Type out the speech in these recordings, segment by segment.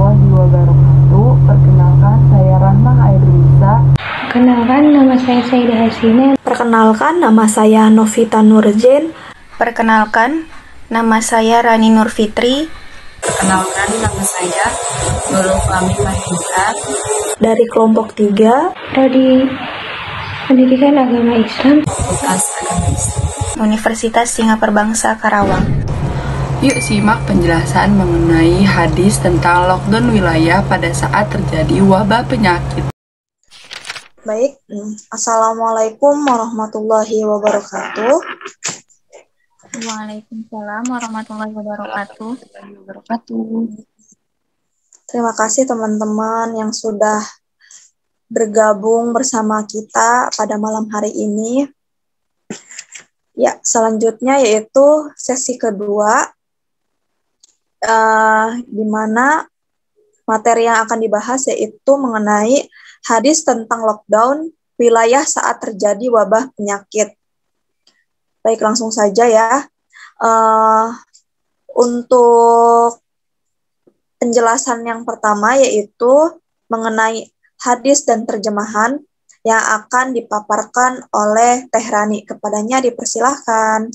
warahmatullahi wabarakatuh. Perkenalkan, saya Rahma Airlisa. Perkenalkan, nama saya Saidah Hasina. Perkenalkan, nama saya Novita Nurjen. Perkenalkan, nama saya Rani Nur Fitri. Perkenalkan, nama saya Nurul Fahmi Mahindra. Dari kelompok 3, Prodi Pendidikan Agama Islam, Fakultas Agama Islam, Universitas Singaperbangsa Karawang. Yuk simak penjelasan mengenai hadis tentang lockdown wilayah pada saat terjadi wabah penyakit. Baik, Assalamualaikum warahmatullahi wabarakatuh. Waalaikumsalam warahmatullahi wabarakatuh. Terima kasih teman-teman yang sudah bergabung bersama kita pada malam hari ini. Ya, selanjutnya yaitu sesi kedua, di mana materi yang akan dibahas yaitu mengenai hadis tentang lockdown wilayah saat terjadi wabah penyakit. Baik, langsung saja ya. Untuk penjelasan yang pertama yaitu mengenai hadis dan terjemahan yang akan dipaparkan oleh Teh Rani. Kepadanya dipersilahkan.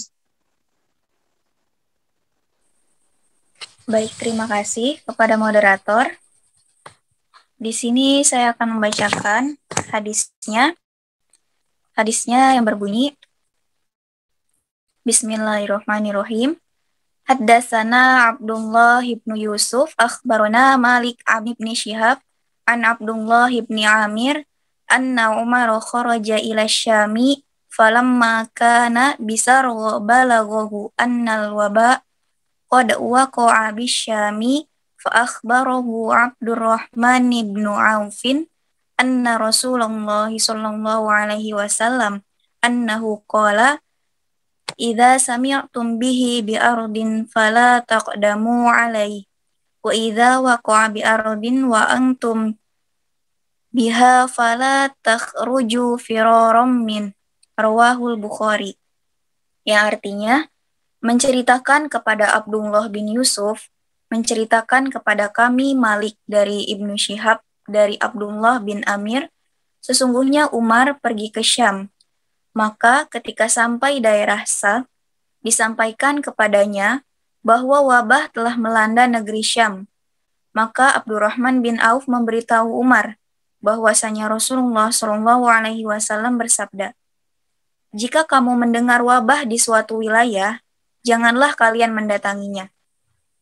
Baik, terima kasih kepada moderator. Di sini saya akan membacakan hadisnya. Hadisnya yang berbunyi, Bismillahirrahmanirrahim. Haddatsana Abdullah ibnu Yusuf, akhbarana Malik ibn Shihab, an Abdullah ibn Amir, anna Umar kharaja ila Syami, falamma kana bisar wa balaghahu annal waba qad waqa'a bisyami, fa akhbarahu Abdurrahman ibn Aufin, anna Rasulullah sallallahu alaihi wasallam annahu qala idza sami'tum bihi bi ardin fala taqdamu alaihi wa idza waqa'a bi ardin wa antum biha fala takhruju firaram min, rawahul Bukhari. Yang artinya menceritakan kepada Abdullah bin Yusuf, menceritakan kepada kami Malik dari Ibnu Syihab dari Abdullah bin Amir, sesungguhnya Umar pergi ke Syam. Maka ketika sampai daerah Sa, disampaikan kepadanya bahwa wabah telah melanda negeri Syam. Maka Abdurrahman bin Auf memberitahu Umar bahwasanya Rasulullah SAW bersabda, jika kamu mendengar wabah di suatu wilayah, janganlah kalian mendatanginya.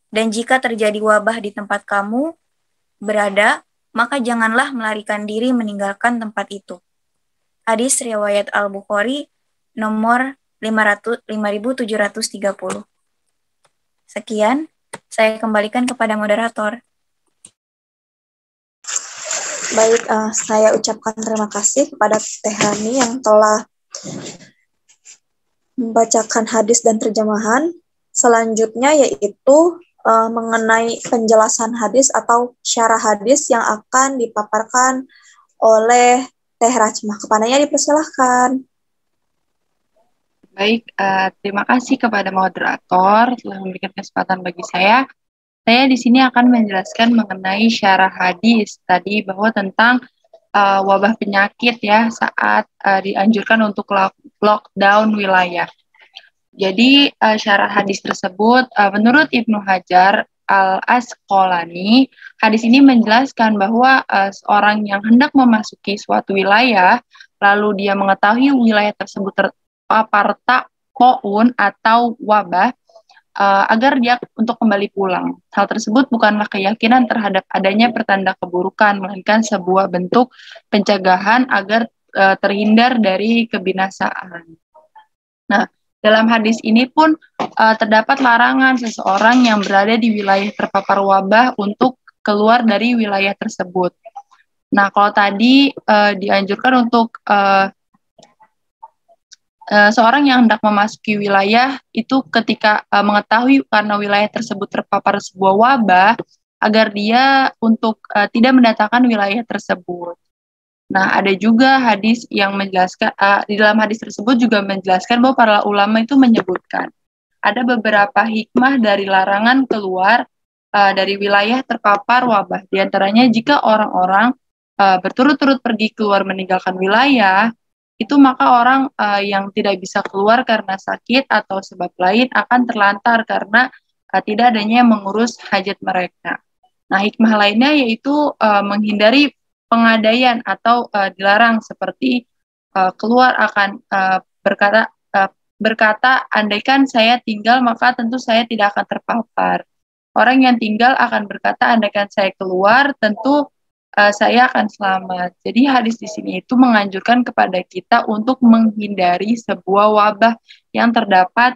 Dan jika terjadi wabah di tempat kamu berada, maka janganlah melarikan diri meninggalkan tempat itu. Hadis riwayat Al-Bukhari nomor 5730. Sekian, saya kembalikan kepada moderator. Baik, saya ucapkan terima kasih kepada Teh Rani yang telah membacakan hadis dan terjemahan. Selanjutnya yaitu mengenai penjelasan hadis atau syarah hadis yang akan dipaparkan oleh Teh Rachmah. Kepadanya dipersilahkan. Baik, terima kasih kepada moderator telah memberikan kesempatan bagi saya. Saya di sini akan menjelaskan mengenai syarah hadis tadi bahwa tentang wabah penyakit ya saat dianjurkan untuk lockdown wilayah. Jadi syarah hadis tersebut menurut Ibnu Hajar Al-Asqalani, hadis ini menjelaskan bahwa seorang yang hendak memasuki suatu wilayah lalu dia mengetahui wilayah tersebut terpapar ta'un atau wabah, agar dia untuk kembali pulang. Hal tersebut bukanlah keyakinan terhadap adanya pertanda keburukan, melainkan sebuah bentuk pencegahan agar terhindar dari kebinasaan. Nah, dalam hadis ini pun terdapat larangan seseorang yang berada di wilayah terpapar wabah untuk keluar dari wilayah tersebut. Nah, kalau tadi dianjurkan untuk seorang yang hendak memasuki wilayah itu ketika mengetahui karena wilayah tersebut terpapar sebuah wabah, agar dia untuk tidak mendatangkan wilayah tersebut. Nah, ada juga hadis yang menjelaskan, di dalam hadis tersebut juga menjelaskan bahwa para ulama itu menyebutkan ada beberapa hikmah dari larangan keluar dari wilayah terpapar wabah. Di antaranya jika orang-orang berturut-turut pergi keluar meninggalkan wilayah, itu maka orang yang tidak bisa keluar karena sakit atau sebab lain akan terlantar karena tidak adanya yang mengurus hajat mereka. Nah, hikmah lainnya yaitu menghindari pengadaian atau dilarang seperti keluar akan berkata, andaikan saya tinggal maka tentu saya tidak akan terpapar. Orang yang tinggal akan berkata, andaikan saya keluar tentu saya akan selamat. Jadi hadis di sini itu menganjurkan kepada kita untuk menghindari sebuah wabah yang terdapat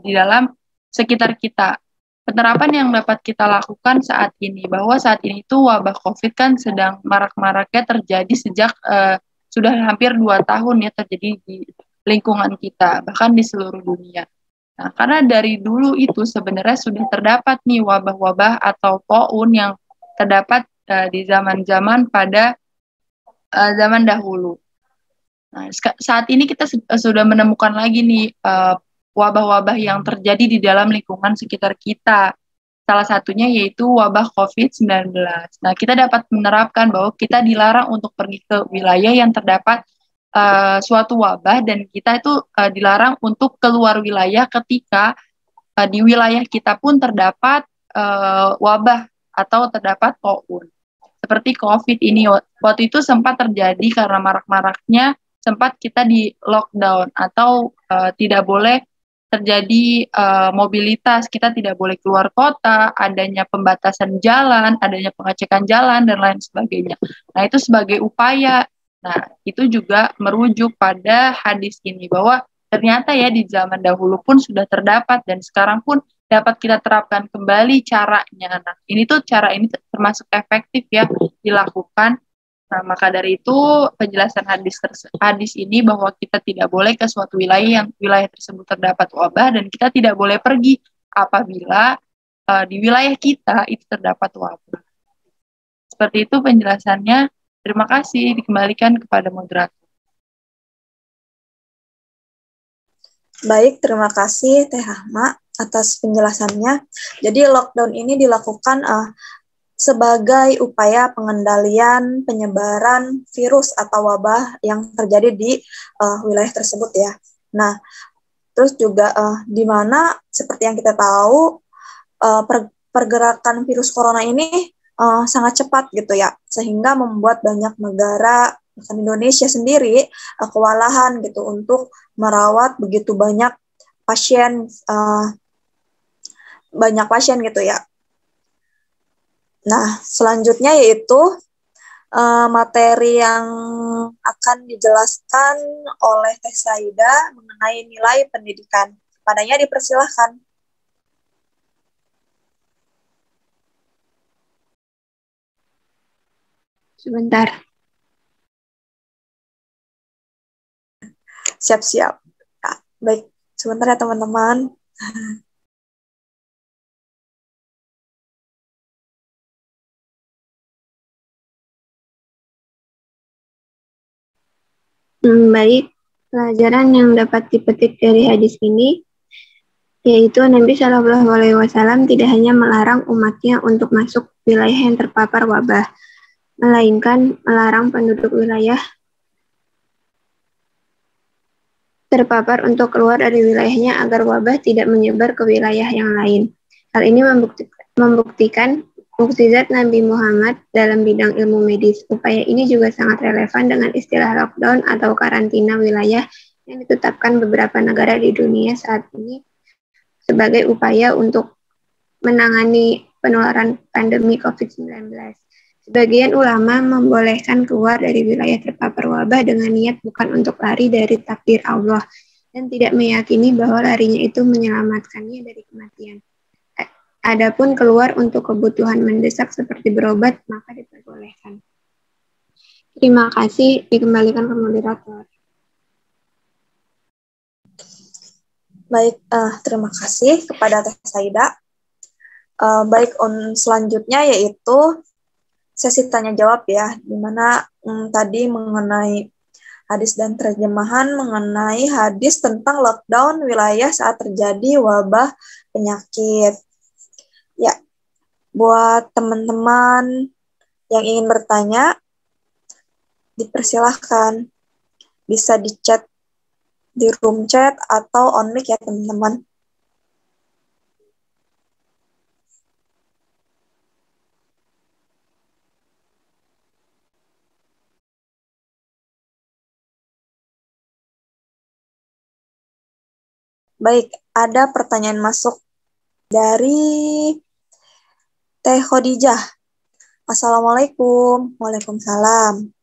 di dalam sekitar kita. Penerapan yang dapat kita lakukan saat ini, bahwa saat ini itu wabah COVID kan sedang marak-maraknya terjadi sejak sudah hampir 2 tahun ya terjadi di lingkungan kita, bahkan di seluruh dunia. Nah, karena dari dulu itu sebenarnya sudah terdapat nih wabah-wabah atau POUN yang terdapat di zaman-zaman pada zaman dahulu. Nah, saat ini kita sudah menemukan lagi nih wabah-wabah yang terjadi di dalam lingkungan sekitar kita. Salah satunya yaitu wabah COVID-19. Nah, kita dapat menerapkan bahwa kita dilarang untuk pergi ke wilayah yang terdapat suatu wabah dan kita itu dilarang untuk keluar wilayah ketika di wilayah kita pun terdapat wabah atau terdapat POUN. Seperti COVID ini, waktu itu sempat terjadi karena marak-maraknya, sempat kita di lockdown atau tidak boleh terjadi mobilitas, kita tidak boleh keluar kota, adanya pembatasan jalan, adanya pengecekan jalan, dan lain sebagainya. Nah, itu sebagai upaya. Nah, itu juga merujuk pada hadis ini, bahwa ternyata ya di zaman dahulu pun sudah terdapat, dan sekarang pun dapat kita terapkan kembali caranya. Nah, ini tuh cara ini termasuk efektif ya dilakukan. Nah, maka dari itu penjelasan hadis ini bahwa kita tidak boleh ke suatu wilayah yang wilayah tersebut terdapat wabah dan kita tidak boleh pergi apabila di wilayah kita itu terdapat wabah. Seperti itu penjelasannya. Terima kasih, dikembalikan kepada moderator. Baik, terima kasih Teh Rahma atas penjelasannya. Jadi lockdown ini dilakukan sebagai upaya pengendalian penyebaran virus atau wabah yang terjadi di wilayah tersebut ya. Nah, terus juga di mana seperti yang kita tahu pergerakan virus corona ini sangat cepat gitu ya, sehingga membuat banyak negara, bahkan Indonesia sendiri kewalahan gitu untuk merawat begitu banyak pasien gitu ya. Nah, selanjutnya yaitu materi yang akan dijelaskan oleh Teh Saida mengenai nilai pendidikan. Padanya dipersilahkan. Sebentar. Siap-siap. Ya, baik, sebentar ya teman-teman. Baik, pelajaran yang dapat dipetik dari hadis ini yaitu Nabi Shallallahu Alaihi Wasallam tidak hanya melarang umatnya untuk masuk wilayah yang terpapar wabah, melainkan melarang penduduk wilayah terpapar untuk keluar dari wilayahnya agar wabah tidak menyebar ke wilayah yang lain. Hal ini membuktikan mukjizat Nabi Muhammad dalam bidang ilmu medis. Upaya ini juga sangat relevan dengan istilah lockdown atau karantina wilayah yang ditetapkan beberapa negara di dunia saat ini sebagai upaya untuk menangani penularan pandemi COVID-19. Sebagian ulama membolehkan keluar dari wilayah terpapar wabah dengan niat bukan untuk lari dari takdir Allah dan tidak meyakini bahwa larinya itu menyelamatkannya dari kematian. Adapun keluar untuk kebutuhan mendesak seperti berobat, maka diperbolehkan. Terima kasih, dikembalikan ke moderator. Baik, terima kasih kepada Teh Saida. Baik, selanjutnya yaitu sesi tanya jawab ya, di mana tadi mengenai hadis dan terjemahan mengenai hadis tentang lockdown wilayah saat terjadi wabah penyakit. Ya, Buat teman-teman yang ingin bertanya, dipersilahkan. Bisa di chat di room chat atau on mic ya teman-teman. Baik, ada pertanyaan masuk dari Teh Khadijah. Assalamualaikum. Waalaikumsalam.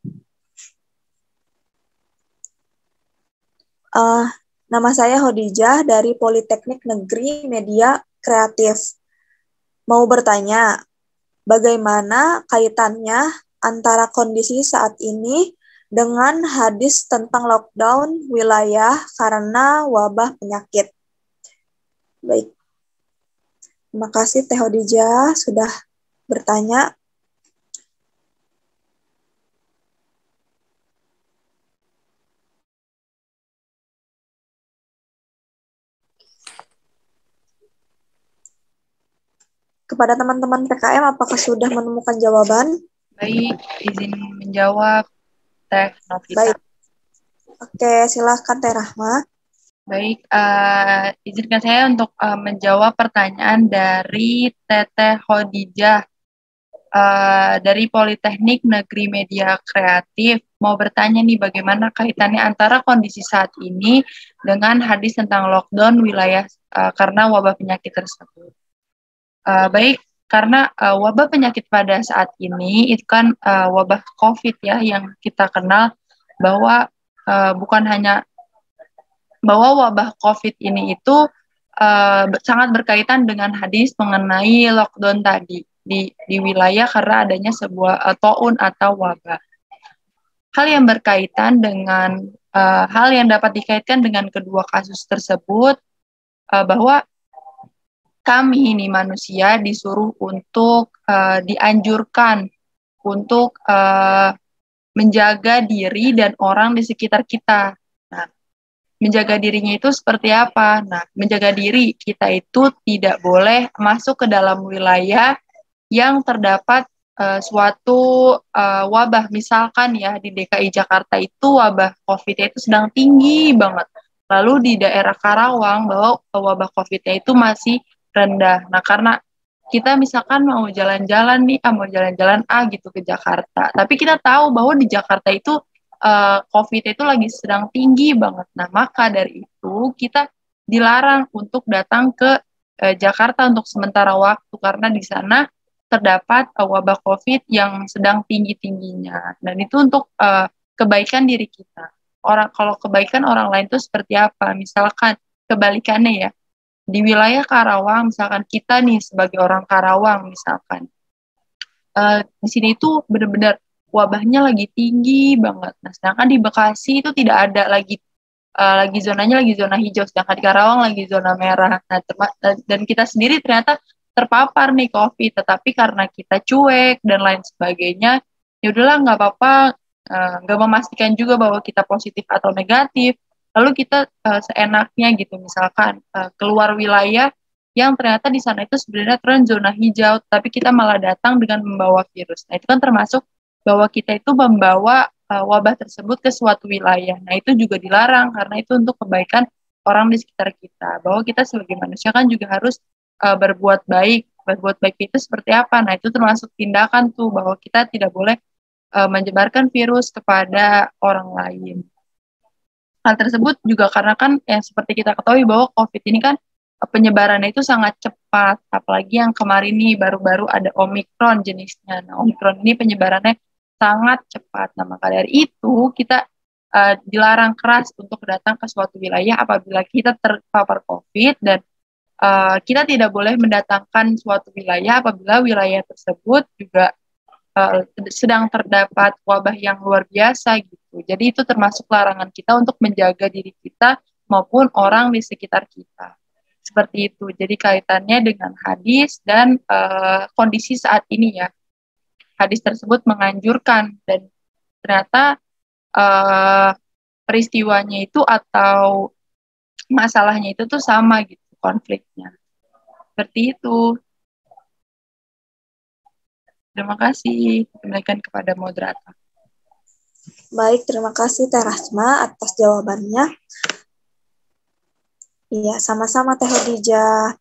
Nama saya Khadijah dari Politeknik Negeri Media Kreatif. Mau bertanya, bagaimana kaitannya antara kondisi saat ini dengan hadis tentang lockdown wilayah karena wabah penyakit? Baik, terima kasih Teh Khadijah sudah bertanya. Kepada teman-teman PKM, apakah sudah menemukan jawaban? Baik, izin menjawab Teh Novita. Baik. Oke, silakan Teh Rahma. Baik, izinkan saya untuk menjawab pertanyaan dari Teteh Khadijah dari Politeknik Negeri Media Kreatif. Mau bertanya nih, bagaimana kaitannya antara kondisi saat ini dengan hadis tentang lockdown wilayah karena wabah penyakit tersebut. Baik, karena wabah penyakit pada saat ini itu kan wabah COVID ya, yang kita kenal bahwa bukan hanya bahwa wabah COVID ini itu sangat berkaitan dengan hadis mengenai lockdown tadi di wilayah karena adanya sebuah taun atau wabah. Hal yang berkaitan dengan hal yang dapat dikaitkan dengan kedua kasus tersebut bahwa kami ini manusia disuruh untuk dianjurkan untuk menjaga diri dan orang di sekitar kita. Nah, menjaga dirinya itu seperti apa? Nah, menjaga diri kita itu tidak boleh masuk ke dalam wilayah yang terdapat suatu wabah. Misalkan ya di DKI Jakarta itu wabah COVID itu sedang tinggi banget. Lalu di daerah Karawang bahwa wabah COVID-nya itu masih rendah. Nah, karena kita misalkan mau jalan-jalan nih, mau jalan-jalan gitu ke Jakarta. Tapi kita tahu bahwa di Jakarta itu COVID itu lagi sedang tinggi banget. Nah, maka dari itu kita dilarang untuk datang ke Jakarta untuk sementara waktu karena di sana terdapat wabah COVID yang sedang tinggi-tingginya. Dan itu untuk kebaikan diri kita. Kalau kebaikan orang lain itu seperti apa? Misalkan kebalikannya ya. Di wilayah Karawang, misalkan kita nih sebagai orang Karawang, misalkan di sini itu benar-benar wabahnya lagi tinggi banget. Nah, sedangkan di Bekasi itu tidak ada lagi zonanya lagi zona hijau, sedangkan di Karawang lagi zona merah. Nah, dan kita sendiri ternyata terpapar nih COVID, tetapi karena kita cuek dan lain sebagainya, ya udahlah nggak apa-apa, nggak memastikan juga bahwa kita positif atau negatif. Lalu kita seenaknya gitu, misalkan keluar wilayah yang ternyata di sana itu sebenarnya tren zona hijau, tapi kita malah datang dengan membawa virus. Nah, itu kan termasuk bahwa kita itu membawa wabah tersebut ke suatu wilayah. Nah, itu juga dilarang karena itu untuk kebaikan orang di sekitar kita. Bahwa kita sebagai manusia kan juga harus berbuat baik. Berbuat baik itu seperti apa? Nah, itu termasuk tindakan tuh bahwa kita tidak boleh menyebarkan virus kepada orang lain. Hal tersebut juga karena kan yang seperti kita ketahui bahwa COVID ini kan penyebarannya itu sangat cepat, apalagi yang kemarin nih baru-baru ada Omikron jenisnya. Nah, Omikron ini penyebarannya sangat cepat. Nah, maka dari itu kita dilarang keras untuk datang ke suatu wilayah apabila kita terpapar COVID dan kita tidak boleh mendatangkan suatu wilayah apabila wilayah tersebut juga sedang terdapat wabah yang luar biasa gitu. Jadi itu termasuk larangan kita untuk menjaga diri kita maupun orang di sekitar kita. Seperti itu. Jadi kaitannya dengan hadis dan kondisi saat ini ya. Hadis tersebut menganjurkan dan ternyata peristiwanya itu atau masalahnya itu tuh sama gitu konfliknya. Seperti itu. Terima kasih. Kembalikan kepada moderator. Baik, terima kasih Teh Rasma atas jawabannya. Iya, sama-sama Teh Khadijah.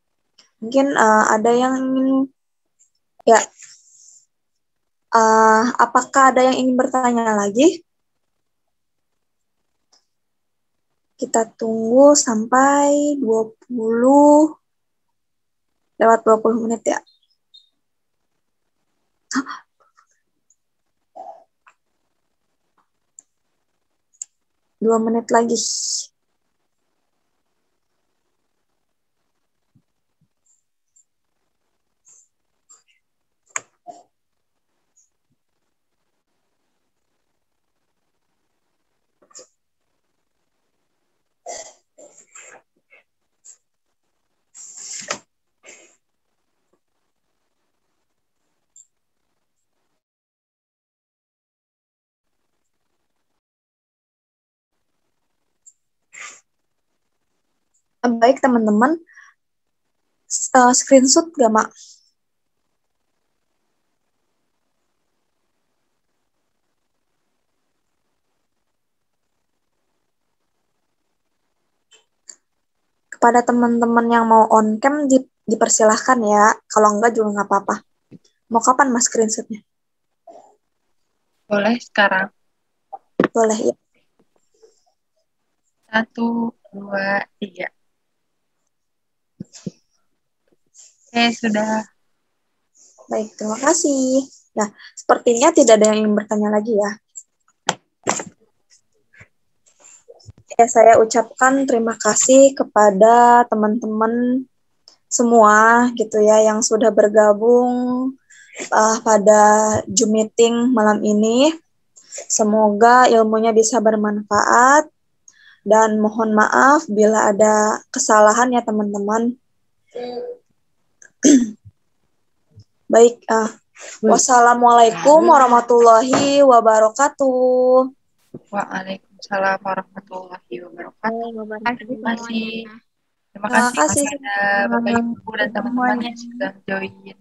Mungkin ada yang ingin, ya, apakah ada yang ingin bertanya lagi? Kita tunggu sampai 20 lewat 20 menit ya. 2 menit lagi. Baik teman-teman, screenshot gak, Mak? Kepada teman-teman yang mau on cam dipersilahkan ya, kalau enggak juga nggak apa-apa. Mau kapan Mas screenshotnya? Boleh sekarang. Boleh ya. 1, 2, 3. Oke, sudah. Baik, terima kasih. Nah, sepertinya tidak ada yang ingin bertanya lagi ya. Ya, saya ucapkan terima kasih kepada teman-teman semua gitu ya yang sudah bergabung pada Zoom meeting malam ini. Semoga ilmunya bisa bermanfaat dan mohon maaf bila ada kesalahan ya teman-teman. Baik, wassalamualaikum warahmatullahi wabarakatuh. Waalaikumsalam warahmatullahi wabarakatuh. Terima kasih. Terima Terima kasih kasih. kepada Bapak Ibu dan teman-teman yang sudah join.